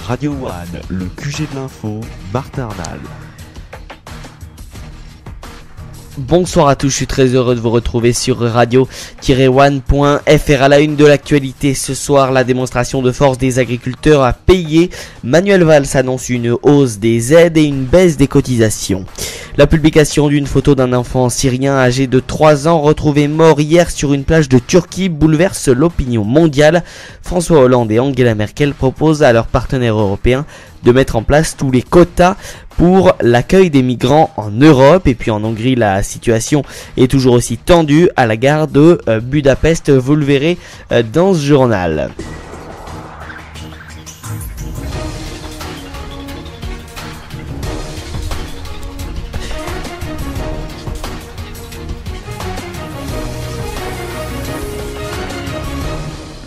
Radio One, le QG de l'info, Martin Arnal. Bonsoir à tous, je suis très heureux de vous retrouver sur radio-one.fr. À la une de l'actualité ce soir, la démonstration de force des agriculteurs a payé. Manuel Valls annonce une hausse des aides et une baisse des cotisations. La publication d'une photo d'un enfant syrien âgé de 3 ans retrouvé mort hier sur une plage de Turquie bouleverse l'opinion mondiale. François Hollande et Angela Merkel proposent à leurs partenaires européens de mettre en place tous les quotas pour l'accueil des migrants en Europe. Et puis en Hongrie, la situation est toujours aussi tendue à la gare de Budapest. Vous le verrez dans ce journal.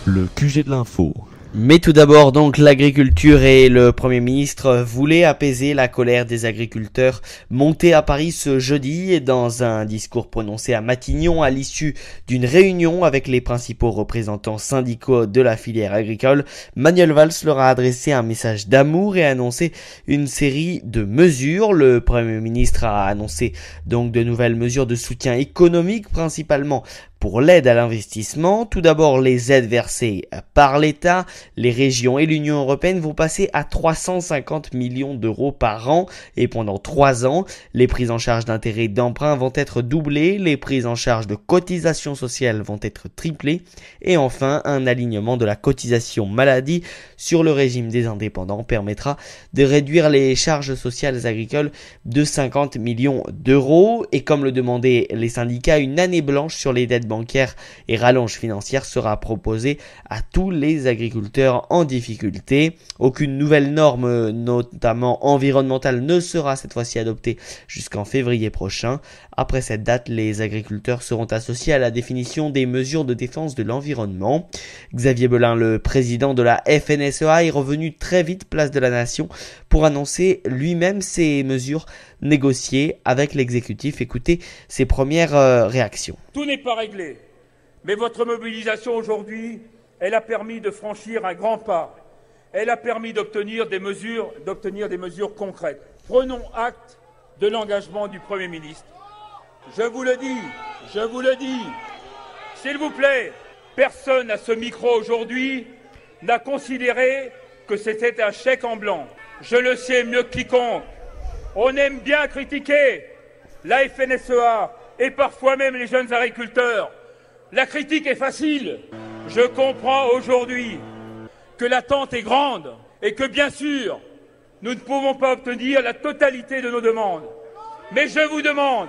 Le QG de l'info. Mais tout d'abord, donc, l'agriculture et le Premier ministre voulaient apaiser la colère des agriculteurs montés à Paris ce jeudi. Et dans un discours prononcé à Matignon à l'issue d'une réunion avec les principaux représentants syndicaux de la filière agricole, Manuel Valls leur a adressé un message d'amour et annoncé une série de mesures. Le Premier ministre a annoncé donc de nouvelles mesures de soutien économique, principalement pour l'aide à l'investissement. Tout d'abord, les aides versées par l'État, les régions et l'Union européenne vont passer à 350 millions d'euros par an et pendant 3 ans. Les prises en charge d'intérêts d'emprunt vont être doublées, les prises en charge de cotisations sociales vont être triplées et enfin, un alignement de la cotisation maladie sur le régime des indépendants permettra de réduire les charges sociales agricoles de 50 millions d'euros. Et comme le demandaient les syndicats, une année blanche sur les dettes bancaire et rallonge financière sera proposée à tous les agriculteurs en difficulté. Aucune nouvelle norme, notamment environnementale, ne sera cette fois-ci adoptée jusqu'en février prochain. Après cette date, les agriculteurs seront associés à la définition des mesures de défense de l'environnement. Xavier Belin, le président de la FNSEA, est revenu très vite place de la Nation pour annoncer lui-même ces mesures négociées avec l'exécutif. Écoutez ses premières réactions. Tout n'est pas réglé, mais votre mobilisation aujourd'hui, elle a permis de franchir un grand pas. Elle a permis d'obtenir des mesures concrètes. Prenons acte de l'engagement du Premier ministre. Je vous le dis, s'il vous plaît, personne à ce micro aujourd'hui n'a considéré que c'était un chèque en blanc. Je le sais mieux que quiconque. On aime bien critiquer la FNSEA et parfois même les jeunes agriculteurs. La critique est facile. Je comprends aujourd'hui que l'attente est grande et que bien sûr, nous ne pouvons pas obtenir la totalité de nos demandes. Mais je vous demande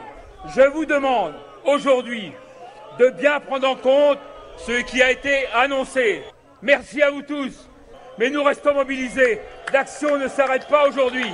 aujourd'hui de bien prendre en compte ce qui a été annoncé. Merci à vous tous, mais nous restons mobilisés. L'action ne s'arrête pas aujourd'hui.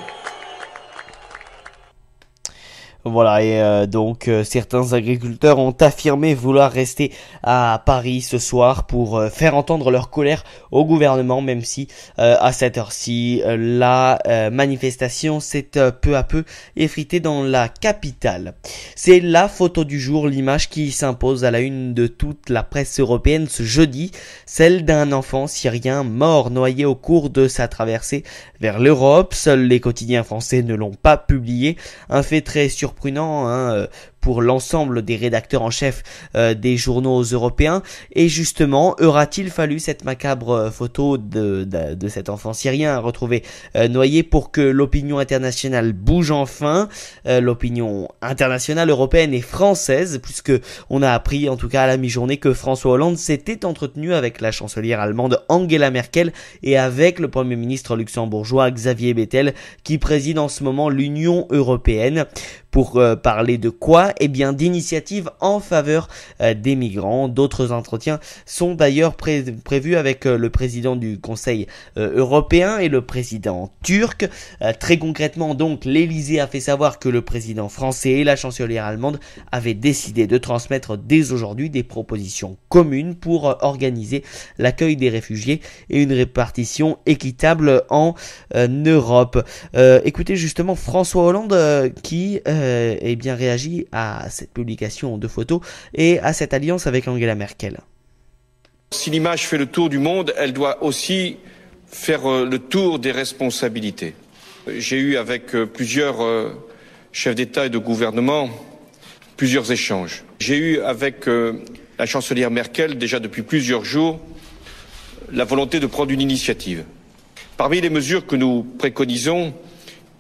Voilà, et donc certains agriculteurs ont affirmé vouloir rester à Paris ce soir pour faire entendre leur colère au gouvernement, même si à cette heure-ci, la manifestation s'est peu à peu effritée dans la capitale. C'est la photo du jour, l'image qui s'impose à la une de toute la presse européenne ce jeudi, celle d'un enfant syrien mort noyé au cours de sa traversée vers l'Europe. Seuls les quotidiens français ne l'ont pas publié, un fait très surprenant pour l'ensemble des rédacteurs en chef des journaux européens. Et justement, aura-t-il fallu cette macabre photo de cet enfant syrien retrouvé noyé pour que l'opinion internationale bouge enfin, l'opinion internationale européenne et française, puisque on a appris en tout cas à la mi-journée que François Hollande s'était entretenu avec la chancelière allemande Angela Merkel et avec le premier ministre luxembourgeois Xavier Bettel qui préside en ce moment l'Union européenne. Pour parler de quoi? Eh bien d'initiatives en faveur des migrants. D'autres entretiens sont d'ailleurs prévus avec le président du Conseil européen et le président turc. Très concrètement donc, l'Elysée a fait savoir que le président français et la chancelière allemande avaient décidé de transmettre dès aujourd'hui des propositions communes pour organiser l'accueil des réfugiés et une répartition équitable en Europe. Écoutez justement François Hollande qui réagit à cette publication de photos et à cette alliance avec Angela Merkel. Si l'image fait le tour du monde, elle doit aussi faire le tour des responsabilités. J'ai eu avec plusieurs chefs d'État et de gouvernement plusieurs échanges. J'ai eu avec la chancelière Merkel, déjà depuis plusieurs jours, la volonté de prendre une initiative. Parmi les mesures que nous préconisons,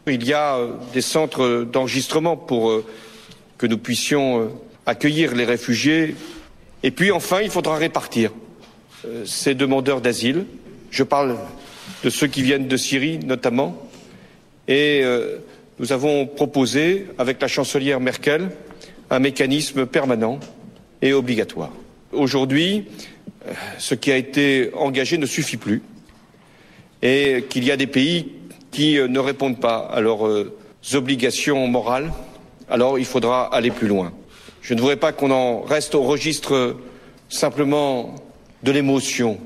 il y a des centres d'enregistrement pour que nous puissions accueillir les réfugiés. Et puis enfin, il faudra répartir ces demandeurs d'asile. Je parle de ceux qui viennent de Syrie notamment. Et nous avons proposé, avec la chancelière Merkel, un mécanisme permanent et obligatoire. Aujourd'hui, ce qui a été engagé ne suffit plus et qu'il y a des pays qui ne répondent pas à leurs obligations morales, alors il faudra aller plus loin. Je ne voudrais pas qu'on en reste au registre simplement de l'émotion.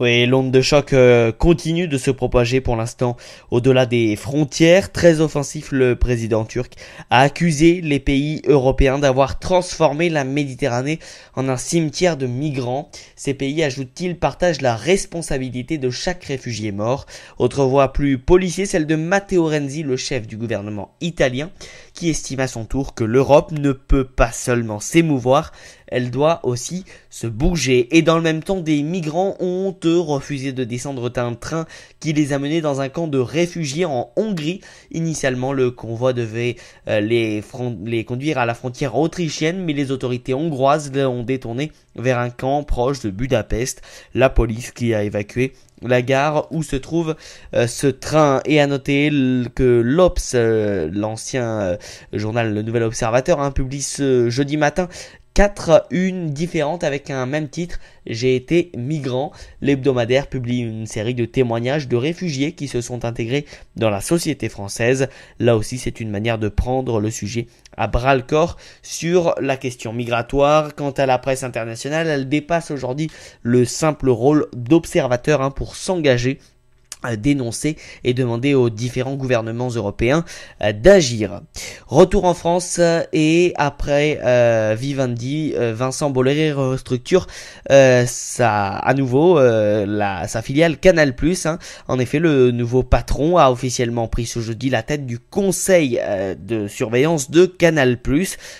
Oui, l'onde de choc continue de se propager pour l'instant au-delà des frontières. Très offensif, le président turc a accusé les pays européens d'avoir transformé la Méditerranée en un cimetière de migrants. Ces pays, ajoute-t-il, partagent la responsabilité de chaque réfugié mort. Autre voix plus policier, celle de Matteo Renzi, le chef du gouvernement italien, qui estime à son tour que l'Europe ne peut pas seulement s'émouvoir, elle doit aussi se bouger. Et dans le même temps, des migrants ont refusé de descendre d'un train qui les a menés dans un camp de réfugiés en Hongrie. Initialement, le convoi devait les conduire à la frontière autrichienne, mais les autorités hongroises l'ont détourné vers un camp proche de Budapest. La police qui a évacué la gare où se trouve ce train. Et à noter que l'Obs, l'ancien journal Le Nouvel Observateur, publie ce jeudi matin 4 unes différentes avec un même titre, J'ai été migrant. L'hebdomadaire publie une série de témoignages de réfugiés qui se sont intégrés dans la société française. Là aussi, c'est une manière de prendre le sujet à bras-le-corps sur la question migratoire. Quant à la presse internationale, elle dépasse aujourd'hui le simple rôle d'observateur pour s'engager, dénoncer et demander aux différents gouvernements européens d'agir. Retour en France et après Vivendi, Vincent Bolloré restructure à nouveau sa filiale Canal+. En effet, le nouveau patron a officiellement pris ce jeudi la tête du conseil de surveillance de Canal+.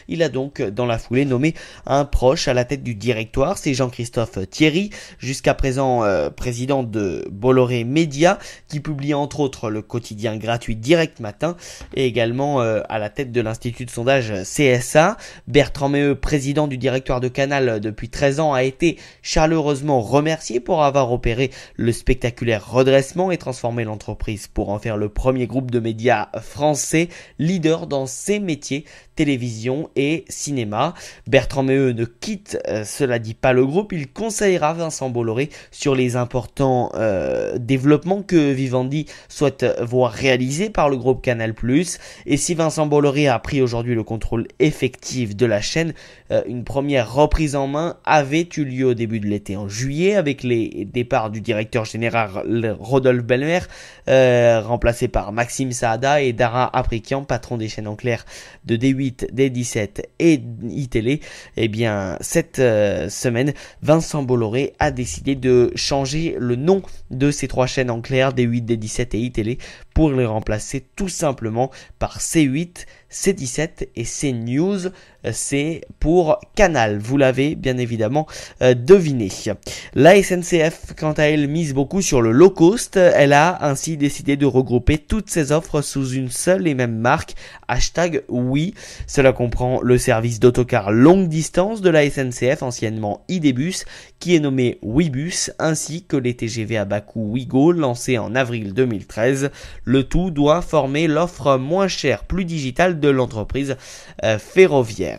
Il a donc dans la foulée nommé un proche à la tête du directoire, c'est Jean-Christophe Thierry, jusqu'à présent président de Bolloré Média, qui publie entre autres le quotidien gratuit Direct Matin et également à la tête de l'institut de sondage CSA. Bertrand Méheux, président du directoire de Canal depuis 13 ans, a été chaleureusement remercié pour avoir opéré le spectaculaire redressement et transformé l'entreprise pour en faire le premier groupe de médias français leader dans ses métiers, télévision et cinéma. Bertrand Méheux ne quitte, cela dit, pas le groupe. Il conseillera Vincent Bolloré sur les importants développements que Vivendi souhaite voir réalisés par le groupe Canal+. Et si Vincent Bolloré a pris aujourd'hui le contrôle effectif de la chaîne, une première reprise en main avait eu lieu au début de l'été, en juillet, avec les départs du directeur général Rodolphe Belmer, remplacé par Maxime Saada, et Dara Aprikian, patron des chaînes en clair de D8, D17 et iTélé. Eh bien, cette semaine, Vincent Bolloré a décidé de changer le nom de ces trois chaînes en clair, D8, D17 et iTélé, pour les remplacer tout simplement par C8, C17 et CNews. C'est pour Canal, vous l'avez bien évidemment deviné. La SNCF, quant à elle, mise beaucoup sur le low cost. Elle a ainsi décidé de regrouper toutes ses offres sous une seule et même marque, #oui. Cela comprend le service d'autocar longue distance de la SNCF, anciennement Idébus, qui est nommé Ouibus, ainsi que les TGV à bas coût Ouigo, lancés en avril 2013. Le tout doit former l'offre moins chère, plus digitale de l'entreprise ferroviaire.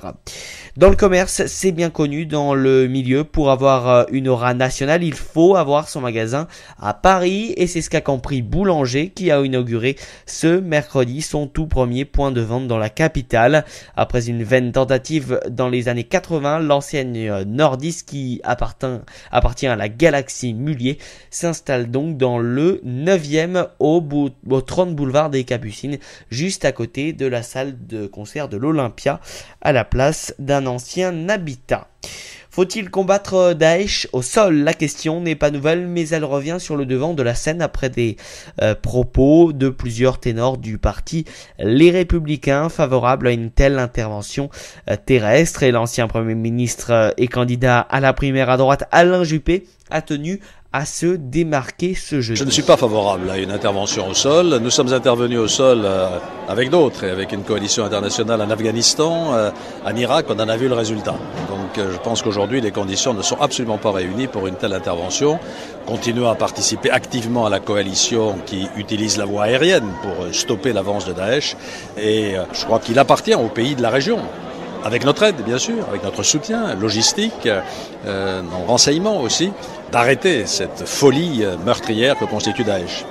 Dans le commerce, c'est bien connu dans le milieu, pour avoir une aura nationale, il faut avoir son magasin à Paris, et c'est ce qu'a compris Boulanger, qui a inauguré ce mercredi son tout premier point de vente dans la capitale. Après une vaine tentative dans les années 80, l'enseigne nordiste, qui appartient à la Galaxie Mullier, s'installe donc dans le 9e au 30 boulevard des Capucines, juste à côté de la salle de concert de l'Olympia, à la place d'un ancien habitat. Faut-il combattre Daesh au sol? La question n'est pas nouvelle, mais elle revient sur le devant de la scène après des propos de plusieurs ténors du parti Les Républicains favorables à une telle intervention terrestre. Et l'ancien Premier ministre et candidat à la primaire à droite, Alain Juppé, a tenu à se démarquer ce jeudi. Je ne suis pas favorable à une intervention au sol. Nous sommes intervenus au sol avec d'autres et avec une coalition internationale en Afghanistan, en Irak, on en a vu le résultat. Donc je pense qu'aujourd'hui les conditions ne sont absolument pas réunies pour une telle intervention. Continuons à participer activement à la coalition qui utilise la voie aérienne pour stopper l'avance de Daesh et je crois qu'il appartient aux pays de la région, avec notre aide bien sûr, avec notre soutien logistique, nos renseignements aussi, d'arrêter cette folie meurtrière que constitue Daesh.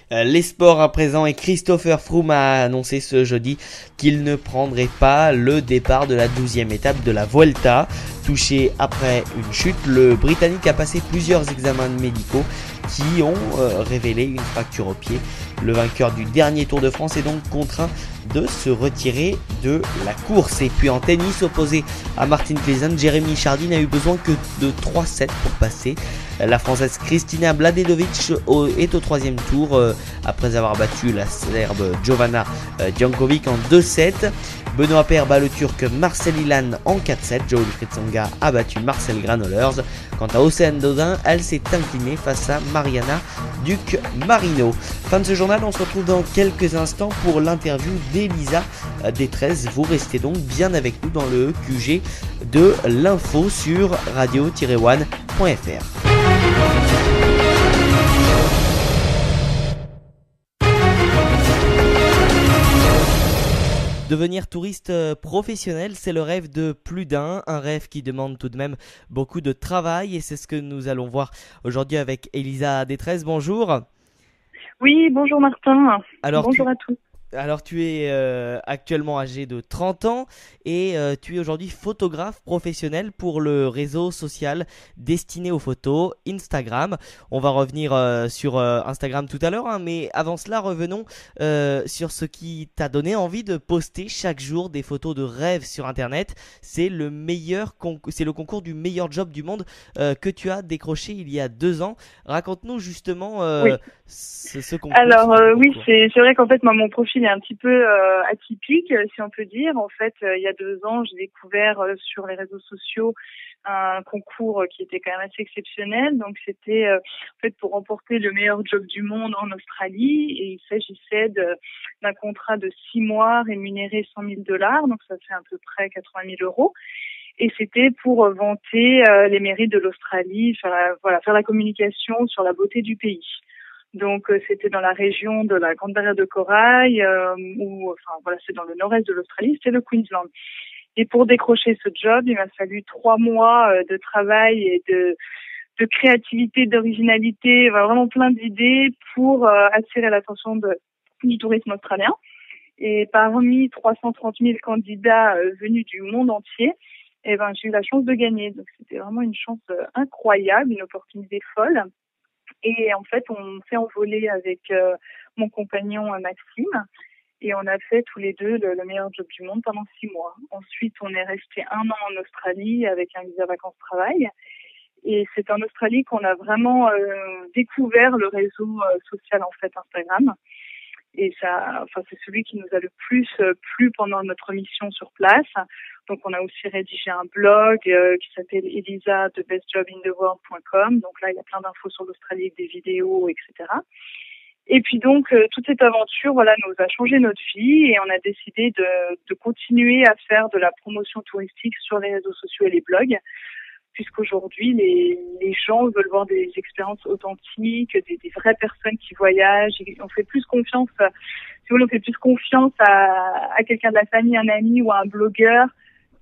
Les sports à présent, et Christopher Froome a annoncé ce jeudi qu'il ne prendrait pas le départ de la 12e étape de la Vuelta. Touché après une chute, le Britannique a passé plusieurs examens médicaux qui ont révélé une fracture au pied. Le vainqueur du dernier Tour de France est donc contraint de se retirer de la course. Et puis en tennis, opposé à Martin Klizan, Jérémy Chardy n'a eu besoin que de 3 sets pour passer. La Française Kristina Mladenovic est au 3e tour après avoir battu la Serbe Jovana Djankovic en 2-7. Benoît Paire bat le Turc Marcel Ilan en 4-7. Joe Wilfried Tsonga a battu Marcel Granollers. Quant à Océane Dodin, elle s'est inclinée face à Mariana Duc-Marino. Fin de ce journal, on se retrouve dans quelques instants pour l'interview d'Elisa Détresse. Vous restez donc bien avec nous dans le QG de l'info sur radio-one.fr. Devenir touriste professionnel, c'est le rêve de plus d'un, un rêve qui demande tout de même beaucoup de travail et c'est ce que nous allons voir aujourd'hui avec Elisa Détresse. Bonjour. Oui, bonjour Martin. Bonjour à tous. Alors tu es actuellement âgé de 30 ans et tu es aujourd'hui photographe professionnel pour le réseau social destiné aux photos Instagram. On va revenir sur Instagram tout à l'heure, hein, mais avant cela revenons sur ce qui t'a donné envie de poster chaque jour des photos de rêve sur internet. C'est le concours du meilleur job du monde que tu as décroché il y a 2 ans. Raconte-nous justement oui. ce concours. Alors oui, c'est vrai qu'en fait moi mon profil est un petit peu atypique, si on peut dire. En fait, il y a 2 ans, j'ai découvert sur les réseaux sociaux un concours qui était quand même assez exceptionnel. Donc, c'était en fait pour remporter le meilleur job du monde en Australie. Et il s'agissait d'un contrat de 6 mois rémunéré $100,000. Donc, ça fait à peu près 80 000 €. Et c'était pour vanter les mérites de l'Australie, faire la communication sur la beauté du pays. Donc c'était dans la région de la Grande Barrière de Corail, c'est dans le nord-est de l'Australie, c'était le Queensland. Et pour décrocher ce job, il m'a fallu 3 mois de travail et de créativité, d'originalité, vraiment plein d'idées pour attirer l'attention du tourisme australien. Et parmi 330 000 candidats venus du monde entier, j'ai eu la chance de gagner. Donc c'était vraiment une chance incroyable, une opportunité folle. Et en fait, on s'est envolé avec mon compagnon Maxime et on a fait tous les deux le meilleur job du monde pendant 6 mois. Ensuite, on est resté 1 an en Australie avec un visa vacances-travail. Et c'est en Australie qu'on a vraiment découvert le réseau social en fait Instagram. Et c'est celui qui nous a le plus plu pendant notre mission sur place. Donc, on a aussi rédigé un blog qui s'appelle elisathebestjobintheworld.com. Donc là, il y a plein d'infos sur l'Australie avec des vidéos, etc. Et puis donc, toute cette aventure, nous a changé notre vie et on a décidé de continuer à faire de la promotion touristique sur les réseaux sociaux et les blogs. Puisqu'aujourd'hui, les gens veulent voir des expériences authentiques, des vraies personnes qui voyagent. On fait plus confiance, on fait plus confiance à quelqu'un de la famille, un ami ou à un blogueur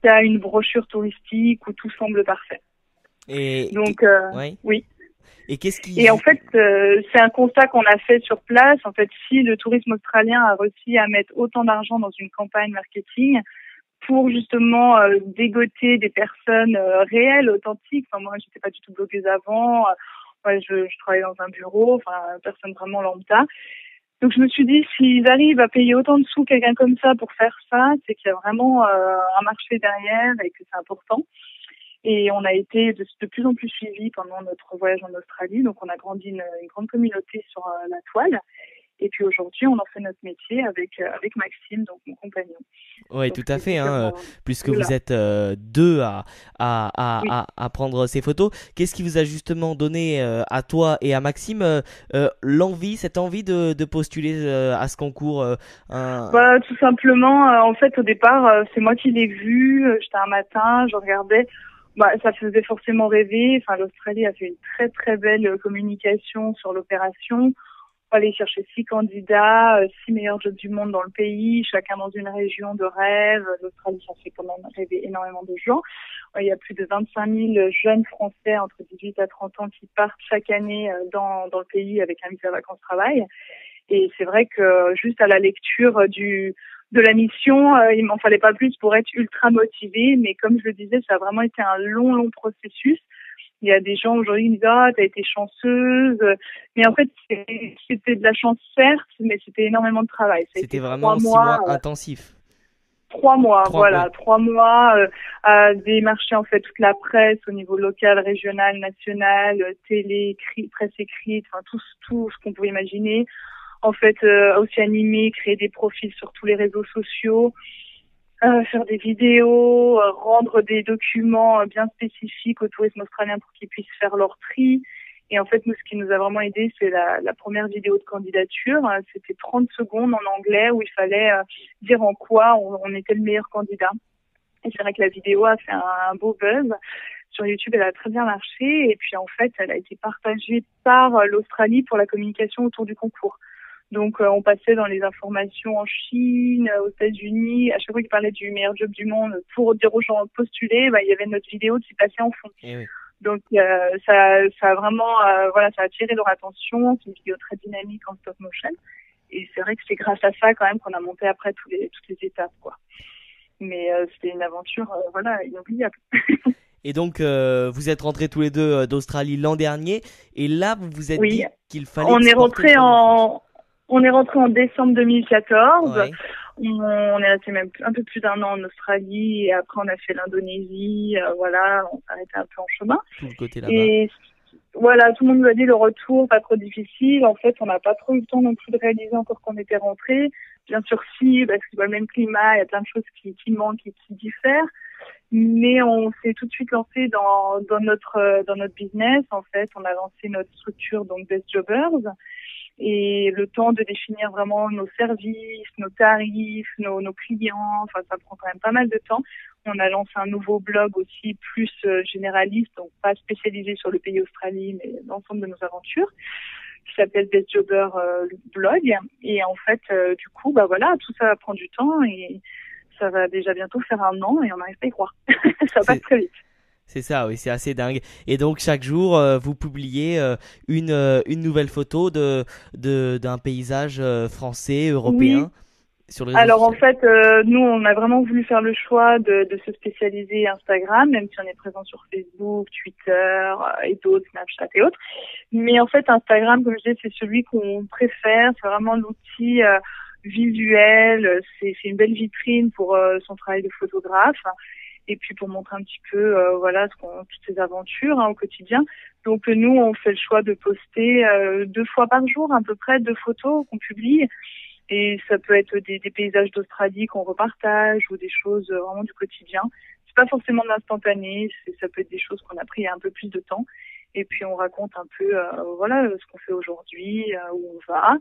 qu'à une brochure touristique où tout semble parfait. Oui. Et en fait, c'est un constat qu'on a fait sur place. En fait, si le tourisme australien a réussi à mettre autant d'argent dans une campagne marketing, pour justement dégoter des personnes réelles, authentiques. Moi, j'étais pas du tout blogueuse avant. Je travaillais dans un bureau, personne vraiment lambda. Donc, je me suis dit, s'ils arrivent à payer autant de sous quelqu'un comme ça pour faire ça, c'est qu'il y a vraiment un marché derrière et que c'est important. Et on a été de plus en plus suivis pendant notre voyage en Australie. Donc, on a grandi une grande communauté sur la toile. Et puis aujourd'hui, on en fait notre métier avec Maxime, donc mon compagnon. Oui, tout à fait, puisque voilà. vous êtes deux Oui. à prendre ces photos. Qu'est-ce qui vous a justement donné à toi et à Maxime cette envie de postuler à ce concours Tout simplement, en fait, au départ, c'est moi qui l'ai vu. J'étais un matin, je regardais. Ça faisait forcément rêver. Enfin, l'Australie a fait une très très belle communication sur l'opération. On aller chercher 6 candidats, 6 meilleurs jobs du monde dans le pays, chacun dans une région de rêve. L'Australie, ça fait quand même rêver énormément de gens. Il y a plus de 25 000 jeunes Français entre 18 à 30 ans qui partent chaque année dans le pays avec un visa vacances-travail. Et c'est vrai que juste à la lecture de la mission, il m'en fallait pas plus pour être ultra motivée. Mais comme je le disais, ça a vraiment été un long processus. Il y a des gens aujourd'hui qui me disent « Ah, t'as été chanceuse ». Mais en fait, c'était de la chance, certes, mais c'était énormément de travail. C'était vraiment 6 mois intensifs. 3 mois, voilà. 3 mois à démarcher en fait toute la presse au niveau local, régional, national, télé, presse écrite, enfin tout ce qu'on pouvait imaginer. En fait, aussi animer, créer des profils sur tous les réseaux sociaux. Faire des vidéos, rendre des documents bien spécifiques au tourisme australien pour qu'ils puissent faire leur tri. Et en fait, nous, ce qui nous a vraiment aidé, c'est la première vidéo de candidature. C'était 30 secondes en anglais où il fallait dire en quoi on était le meilleur candidat. Et c'est vrai que la vidéo a fait un beau buzz. Sur YouTube, elle a très bien marché. Et puis, en fait, elle a été partagée par l'Australie pour la communication autour du concours. Donc, on passait dans les informations en Chine, aux États-Unis. À chaque fois qu'ils parlaient du meilleur job du monde, pour dire aux gens de postuler, il y avait notre vidéo qui passait en fond. Et oui. Donc, ça a vraiment, ça a attiré leur attention. C'est une vidéo très dynamique en stop motion. Et c'est vrai que c'est grâce à ça, quand même, qu'on a monté après toutes les étapes, quoi. Mais c'était une aventure, inoubliable. Et donc, vous êtes rentrés tous les deux d'Australie l'an dernier. Et là, vous vous êtes dit qu'il fallait... On est rentré en décembre 2014. Ouais. On est resté même un peu plus d'1 an en Australie et après on a fait l'Indonésie. On s'est arrêté un peu en chemin. Tout le côté là-bas. Et voilà, tout le monde nous a dit le retour pas trop difficile. En fait, on n'a pas trop eu le temps non plus de réaliser encore qu'on était rentré. Bien sûr, si, parce que c'est pas le même climat, il y a plein de choses qui manquent et qui diffèrent. Mais on s'est tout de suite lancé dans notre business. En fait, on a lancé notre structure, donc Best Jobbers. Et le temps de définir vraiment nos services, nos tarifs, nos clients, enfin ça prend quand même pas mal de temps. On a lancé un nouveau blog aussi plus généraliste, donc pas spécialisé sur le pays Australie, mais l'ensemble de nos aventures, qui s'appelle Best Jobber Blog. Et en fait, du coup, tout ça prend du temps et ça va déjà bientôt faire 1 an et on n'arrive pas à y croire. Ça passe très vite. C'est ça, oui, c'est assez dingue. Et donc chaque jour, vous publiez une nouvelle photo d'un paysage français, européen. Oui. Sur le réseau Alors social. en fait, nous, on a vraiment voulu faire le choix de se spécialiser Instagram, même si on est présent sur Facebook, Twitter et d'autres, Snapchat et autres. Mais en fait, Instagram, comme je disais, c'est celui qu'on préfère. C'est vraiment l'outil visuel. C'est une belle vitrine pour son travail de photographe. Et puis pour montrer un petit peu toutes ces aventures au quotidien. Donc nous, on fait le choix de poster 2 fois par jour à peu près 2 photos qu'on publie. Et ça peut être des paysages d'Australie qu'on repartage ou des choses vraiment du quotidien. C'est pas forcément de l'instantané, ça peut être des choses qu'on a pris il y a un peu plus de temps. Et puis on raconte un peu ce qu'on fait aujourd'hui, où on va.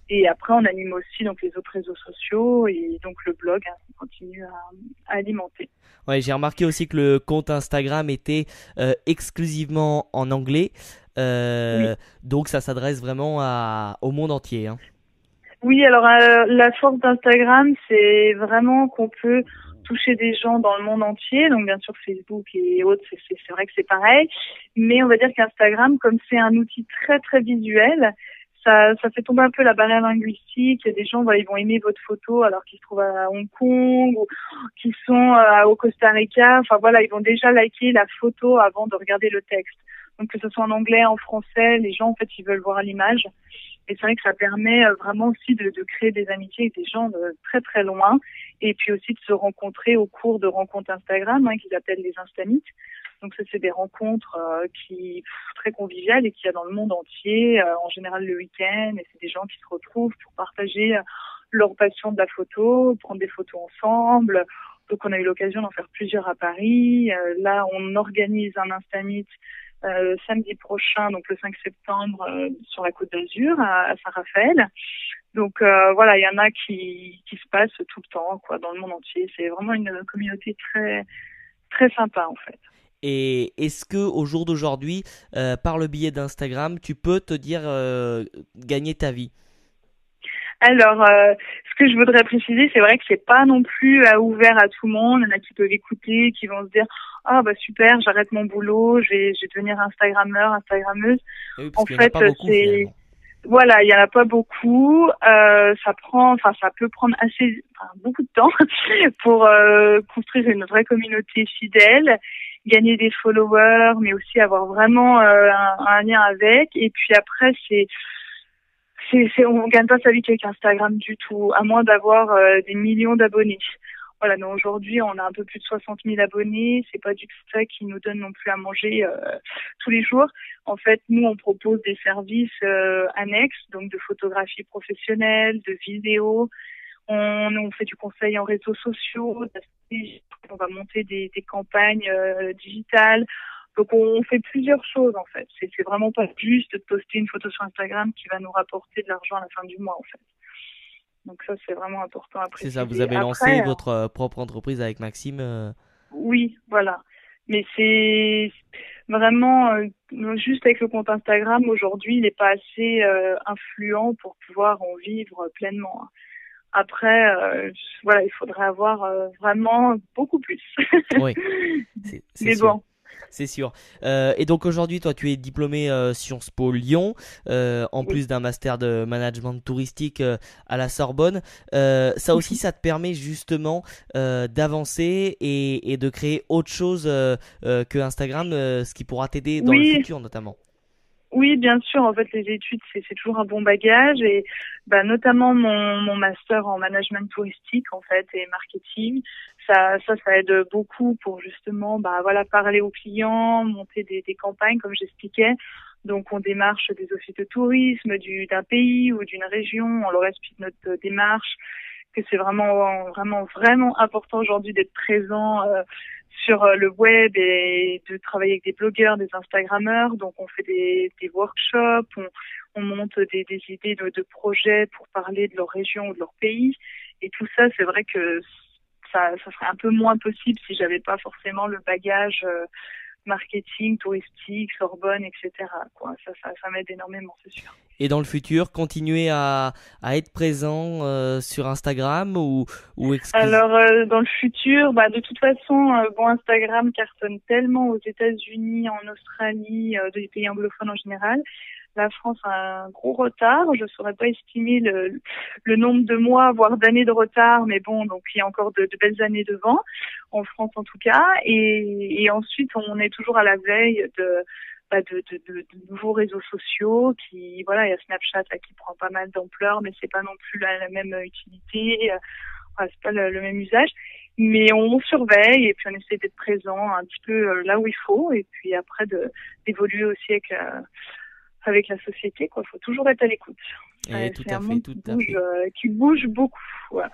Et après, on anime aussi donc les autres réseaux sociaux et donc le blog, on continue à alimenter. Ouais, j'ai remarqué aussi que le compte Instagram était exclusivement en anglais, Oui. donc ça s'adresse vraiment au monde entier. Oui, alors la force d'Instagram, c'est vraiment qu'on peut toucher des gens dans le monde entier. Donc bien sûr Facebook et autres, c'est vrai que c'est pareil. Mais on va dire qu'Instagram, comme c'est un outil très très visuel, ça fait tomber un peu la barrière linguistique. Il y a des gens, ils vont aimer votre photo alors qu'ils se trouvent à Hong Kong ou qu'ils sont au Costa Rica. Enfin ils vont déjà liker la photo avant de regarder le texte. Donc que ce soit en anglais, en français, les gens en fait ils veulent voir l'image. Et c'est vrai que ça permet vraiment aussi de créer des amitiés avec des gens de très très loin. Et puis aussi de se rencontrer au cours de rencontres Instagram, qu'ils appellent les Instamites. Donc ça, c'est des rencontres très conviviales et qu'il y a dans le monde entier, en général le week-end. Et c'est des gens qui se retrouvent pour partager leur passion de la photo, prendre des photos ensemble. Donc on a eu l'occasion d'en faire plusieurs à Paris. Là, on organise un Insta Meet samedi prochain, donc le 5 septembre, sur la Côte d'Azur, à Saint-Raphaël. Donc voilà, il y en a qui se passent tout le temps, quoi, dans le monde entier. C'est vraiment une communauté très très sympa en fait. Et est-ce que au jour d'aujourd'hui, par le biais d'Instagram, tu peux te dire gagner ta vie? Alors, ce que je voudrais préciser, c'est vrai que c'est pas non plus ouvert à tout le monde. Il y en a qui peuvent écouter, qui vont se dire ah bah super, j'arrête mon boulot, je vais devenir Instagrammeur, Instagrammeuse. Oui, en fait, beaucoup, c'est finalement. Voilà, il y en a pas beaucoup. Ça peut prendre beaucoup de temps pour construire une vraie communauté fidèle, gagner des followers, mais aussi avoir vraiment un lien avec. Et puis après, on gagne pas sa vie qu'avec Instagram du tout, à moins d'avoir des millions d'abonnés. Voilà, donc aujourd'hui, on a un peu plus de 60 000 abonnés. C'est pas du tout ça qui nous donne non plus à manger tous les jours. En fait, nous, on propose des services annexes, donc de photographie professionnelle, de vidéo. On fait du conseil en réseaux sociaux. On va monter des campagnes digitales. Donc, on fait plusieurs choses, en fait. C'est vraiment pas juste de poster une photo sur Instagram qui va nous rapporter de l'argent à la fin du mois, en fait. Donc ça, c'est vraiment important à préciser. C'est ça, vous avez lancé votre propre entreprise avec Maxime Oui, voilà. Mais c'est vraiment juste avec le compte Instagram, aujourd'hui, il n'est pas assez influent pour pouvoir en vivre pleinement. Après, voilà, il faudrait avoir vraiment beaucoup plus. Oui, c'est Mais sûr. bon. C'est sûr. Et donc aujourd'hui, toi, tu es diplômé Sciences Po Lyon, en plus d'un master de management touristique à la Sorbonne. Ça aussi, ça te permet justement d'avancer et de créer autre chose que Instagram, ce qui pourra t'aider dans le futur notamment. Oui, bien sûr. En fait, les études, c'est toujours un bon bagage et notamment mon master en management touristique en fait et marketing, ça aide beaucoup pour justement parler aux clients, monter des campagnes comme j'expliquais. Donc on démarche des offices de tourisme d'un pays ou d'une région, on leur explique notre démarche, que c'est vraiment important aujourd'hui d'être présent sur le web et de travailler avec des blogueurs, des Instagrammeurs. Donc on fait des workshops, on monte des idées de projets pour parler de leur région ou de leur pays. Et tout ça, c'est vrai que ça serait un peu moins possible si j'avais pas forcément le bagage marketing, touristique, Sorbonne, etc. quoi. Ça m'aide énormément, c'est sûr. Et dans le futur, continuer à être présent sur Instagram ou Alors dans le futur, de toute façon, Instagram cartonne tellement aux États-Unis, en Australie, des pays anglophones en général. La France a un gros retard. Je ne saurais pas estimer le nombre de mois, voire d'années de retard, mais bon, donc il y a encore de belles années devant, en France en tout cas. Et ensuite, on est toujours à la veille de nouveaux réseaux sociaux il y a Snapchat là, qui prend pas mal d'ampleur, mais c'est pas non plus la même utilité, c'est pas le même usage. Mais on surveille et puis on essaie d'être présent un petit peu là où il faut et puis après d'évoluer aussi avec la société, quoi. Faut toujours être à l'écoute. Qui bouge beaucoup. Voilà.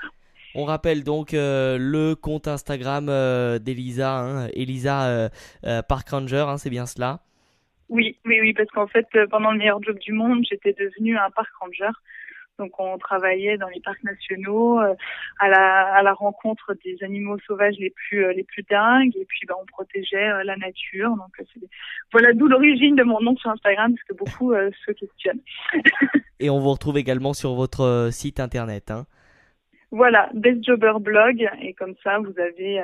On rappelle donc le compte Instagram d'Elisa, Elisa Park Ranger, c'est bien cela? Oui, parce qu'en fait, pendant le meilleur job du monde, j'étais devenue un park ranger. Donc, on travaillait dans les parcs nationaux à la rencontre des animaux sauvages les plus dingues, et puis on protégeait la nature. Donc, voilà d'où l'origine de mon nom sur Instagram, parce que beaucoup se questionnent. Et on vous retrouve également sur votre site internet. Voilà, Best Jobber Blog, et comme ça, vous avez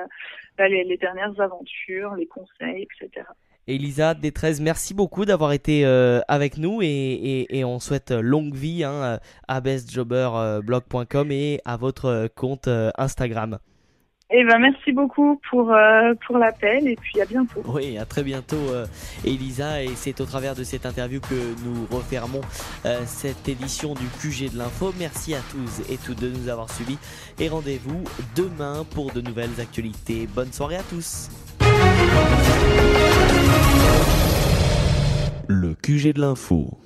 les dernières aventures, les conseils, etc. Elisa Détrez, merci beaucoup d'avoir été avec nous et on souhaite longue vie à bestjobberblog.com et à votre compte Instagram. Merci beaucoup pour l'appel et puis à bientôt. Oui, à très bientôt Elisa, et c'est au travers de cette interview que nous refermons cette édition du QG de l'info. Merci à tous et toutes de nous avoir suivis et rendez-vous demain pour de nouvelles actualités. Bonne soirée à tous. Le QG de l'info.